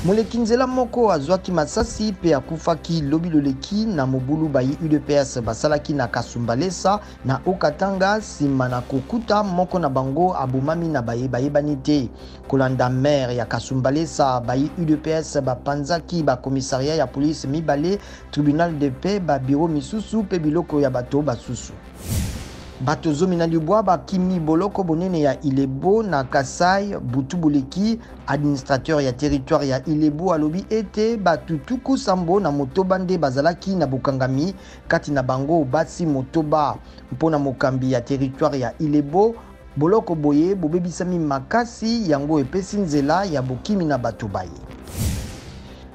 Moleki nzela moko azwaki masasi pe akufaki lobi loleki na mobulu bayi UDPS basalaki na Kasumbalesa na Okatanga nsima na kokuta moko na bango abomami na bayebani te. Kolanda maire ya Kasumbalesa bayi UDPS bapanzaki bakomissaria ya police mibale, tribunal de paix, babiro misusu pe biloko ya bato basusu. Bato zomi na libwa bakimi boloko bonene ya Ilebo na Kasai. Butu Boleki, administrateur ya territoire ya Ilebo, alobi ete batutuku sambo na motoba nde bazalaki na bokangami kati na bango basi motoba mpona mokambi ya territoire ya Ilebo. Boloko boye bobebisami makasi yango epesi nzela ya bokimi na bato baye.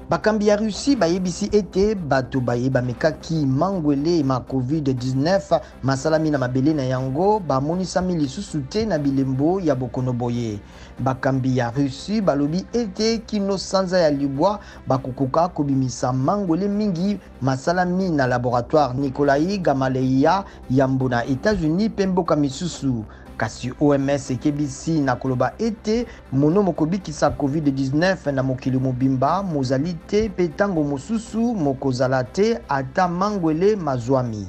Bakambi ya Russie bayebisi ete bato baye bamekaki mangwele ma COVID-19 masalami na mabele na yango bamonisami lisusu te na bilembo ya bokono boye. Bakambi ya Russie balobi ete kino sanza ya libwa bakokoka kobimisa mangwele mingi masalami na laboratoire Nikolai Gamaleya yambo na États-Unis pe mboka misusu. Kasi OMS ekebisi na koloba ete mono mokobikisa COVID-19 na mokili mobimba mozali te pe tango mosusu mokozala te ata mangwele mazwami.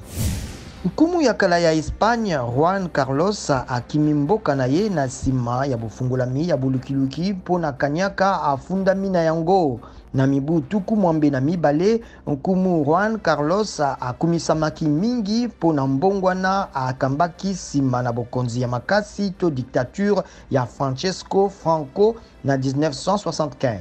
Nkumu ya kala ya Espagne Juan Carlos akimi mboka na ye na nsima ya bofungolami ya bolukiluki mpona kanyaka afundami na yango. Na mibu tuku mwambe na mibale, nkumu Juan Carlos akumisamaki mingi mpona mbongwana akambaki nsima na bokonzi ya makasi to dictature ya Francesco Franco na 1975.